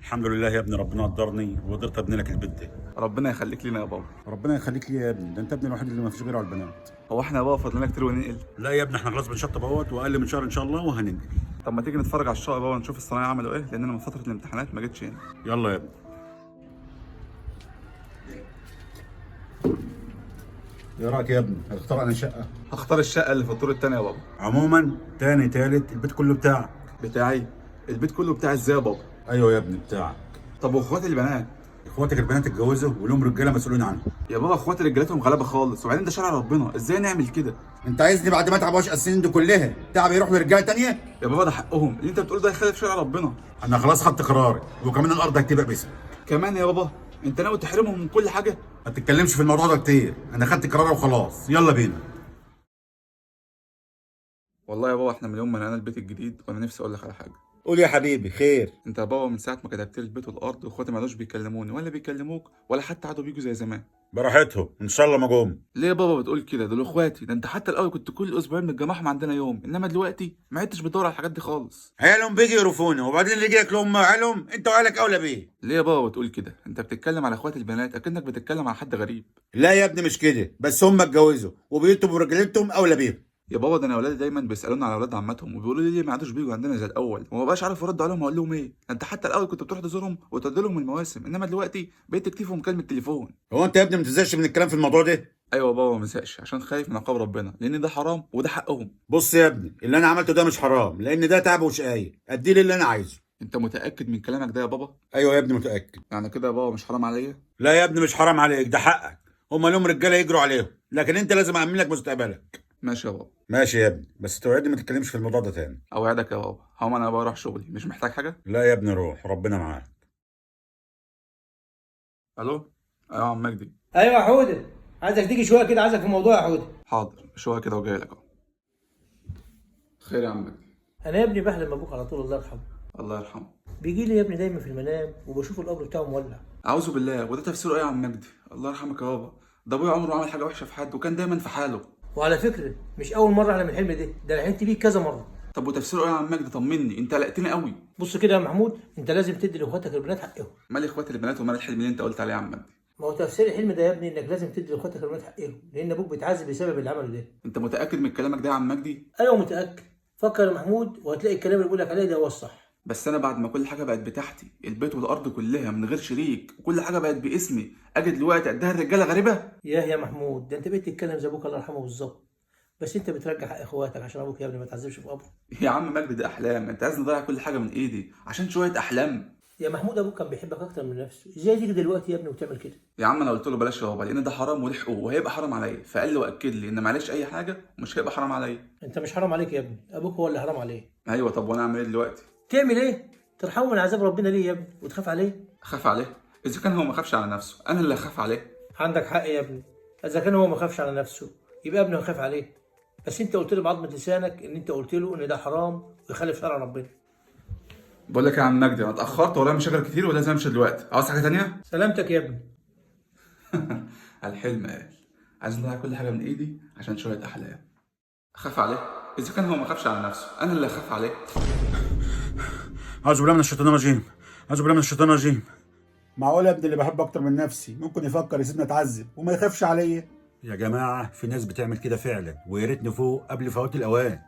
الحمد لله يا ابني، ربنا قدرني وقدرت ابني لك البيت ده. ربنا يخليك لنا يا بابا. ربنا يخليك لي يا ابني، ده انت ابني الوحيد اللي ما فيش غيره على البنات. هو احنا يا بابا فاضلنا كتير وننقل؟ لا يا ابني، احنا خلاص بنشطب اهوت، واقل من شهر ان شاء الله وهننقل. طب ما تيجي نتفرج على الشقه يا بابا نشوف الصنايعيه عملوا ايه، لان انا من فتره الامتحانات ما جيتش هنا. يلا يا ابني. ايه رايك يا ابني؟ هتختار انا شقه؟ هختار الشقه اللي في الدور التاني يا بابا. عموما تاني تالت البيت كله بتاعك. بتاعي؟ البيت كله بتاعي ازاي يا بابا؟ ايوه يا ابني بتاعك. طب واخواتي البنات؟ اخواتك البنات اتجوزوا ولهم رجاله مسؤولين عنهم. يا بابا اخواتي رجالتهم غلابه خالص، وبعدين ده شرع ربنا، ازاي نعمل كده؟ انت عايزني بعد ما اتعب السنين دي كلها تعب يروح لرجاله تانيه؟ يا بابا ده حقهم، اللي انت بتقول ده يخالف شرع ربنا. انا خلاص خدت قراري، وكمان الارض هتبقى باسمي. كمان يا بابا؟ انت ناوي تحرمهم من كل حاجه؟ ما تتكلمش في الموضوع ده كتير، انا خدت قراري وخلاص، يلا بينا. والله يا بابا احنا من يوم ما نقلنا البيت الجديد وانا نفسي اقول لك على حاجه. قول يا حبيبي، خير؟ انت يا بابا من ساعه ما كتبت لي البيت والارض واخواتي ما عادوش بيكلموني ولا بيكلموك ولا حتى عادوا بيجوا زي زمان. براحتهم ان شاء الله ما جم. ليه يا بابا بتقول كده؟ دول اخواتي، ده انت حتى الاول كنت كل اسبوعين متجمعهم عندنا يوم، انما دلوقتي ما عدتش بتدور على الحاجات دي خالص. عيالهم بيجي يقرفوني، وبعدين اللي يجي ياكلهم عيالهم، انت وعيالك اولى بيه. ليه يا بابا بتقول كده؟ انت بتتكلم على اخواتي البنات اكنك بتتكلم على حد غريب. لا يا ابني مش كده، بس هم اتجوزوا وبيتوا برجالتهم اولى بيهم. يا بابا ده انا اولادي دايما بيسالوني على اولاد عمتهم وبيقولوا لي ليه ما عادوش بيجوا عندنا زي الاول، وما بقاش عارف ارد عليهم اقول لهم ايه. انت حتى الاول كنت بتروح تزورهم وتودي لهم المواسم، انما دلوقتي بقيت تكتفوا مكالمه تليفون. هو انت يا ابني ما تزهقش من الكلام في الموضوع ده؟ ايوه يا بابا ما مسقش عشان خايف من عقاب ربنا، لان ده حرام وده حقهم. بص يا ابني، اللي انا عملته ده مش حرام، لان ده تعب وشقايه، ادي لي اللي انا عايزه. انت متاكد من كلامك ده يا بابا؟ ايوه يا ابني متاكد. يعني كده يا بابا مش حرام عليا؟ لا يا ابني مش حرام عليك، ده حقك. هم لهم رجاله يجروا عليهم، لكن انت لازم اامن لك مستقبلك. ماشي يا بابا. ماشي يا ابني، بس توعدني ما تتكلمش في الموضوع ده تاني. اوعدك يا بابا، هقوم انا بقى اروح شغلي، مش محتاج حاجه. لا يا ابني روح، ربنا معاك. الو. ايوه يا عم مجدي. ايوه يا حوده، عايزك تيجي شويه كده، عايزك في موضوع يا حوده. حاضر شويه كده وجاي لك اهو. خير يا عم مجدي. انا يا ابني بحلم ابوك على طول، الله يرحمه. الله يرحمه. بيجي لي يا ابني دايما في المنام وبشوف القبر بتاعه مولع. اعوذ بالله، وده تفسيره ايه يا عم مجدي؟ الله يرحمك يا بابا. ده ابويا عمره ما عمل حاجه وحشه في حد، وكان دايما في حاله. وعلى فكره مش اول مره احلم الحلم ده انا حلمت بيه كذا مره. طب وتفسيره ايه يا عم مجدي؟ طمني، انت قلقتني قوي. بص كده يا محمود، انت لازم تدي لاخواتك البنات حقهم. مال اخواتي البنات ومال الحلم اللي انت قلت عليه يا عم مجدي؟ ما هو تفسير الحلم ده يا ابني انك لازم تدي لاخواتك البنات حقهم، لان ابوك بيتعذب بسبب اللي عمله ده. انت متاكد من كلامك ده يا عم مجدي؟ ايوه متاكد. فكر يا محمود وهتلاقي الكلام اللي بقول لك عليه ده هو الصح. بس انا بعد ما كل حاجه بقت بتاعتي، البيت والارض كلها من غير شريك، وكل حاجه بقت باسمي، اجي دلوقتي اديها الرجاله غريبه؟ يا محمود، ده انت بقيت تتكلم زي ابوك الله يرحمه بالظبط. بس انت بترجع حق اخواتك عشان ابوك يا ابني ما تعذبش في قبره. يا عم مجدي ده احلام، انت عايزني اضيع كل حاجه من ايدي عشان شويه احلام؟ يا محمود ابوك كان بيحبك اكتر من نفسه، ازاي تيجي دلوقتي يا ابني وتعمل كده؟ يا عم انا قلت له بلاش يابا، لان ده حرام وله حقوق وهيبقى حرام عليا، فقال لي واكد لي ان معلش اي حاجه ومش هيبقى حرام عليا. انت مش حرام عليك يا ابني، ابوك هو اللي حرام عليه. ايوه، طب وانا اعمل ايه دلوقتي؟ تعمل ايه؟ ترحمه من عذاب ربنا ليه يا ابني وتخاف عليه؟ اخاف عليه؟ اذا كان هو ما خافش على نفسه انا اللي اخاف عليه. عندك حق يا ابني، اذا كان هو ما خافش على نفسه يبقى ابنه يخاف عليه. بس انت قلت له بعضمه لسانك ان انت قلت له ان ده حرام ويخالف شرع ربنا. بقول لك يا عم مجدي، انا اتاخرت ورايا مشاكل كتير ولازم امشي دلوقتي، عاوز حاجه تانية؟ سلامتك يا ابني. الحلم قال عايز اضيع كل حاجه من ايدي عشان شويه احلام. اخاف عليه؟ اذا كان هو ما خافش على نفسه انا اللي اخاف عليه. اعوذ بالله من الشيطان الرجيم، اعوذ بالله من الشيطان الرجيم. معقول يا ابني اللي بحبه اكتر من نفسي ممكن يفكر يسيبني اتعذب وما يخافش عليا؟ يا جماعه في ناس بتعمل كده فعلا، ويا ريت نفوق قبل فوات الاوان.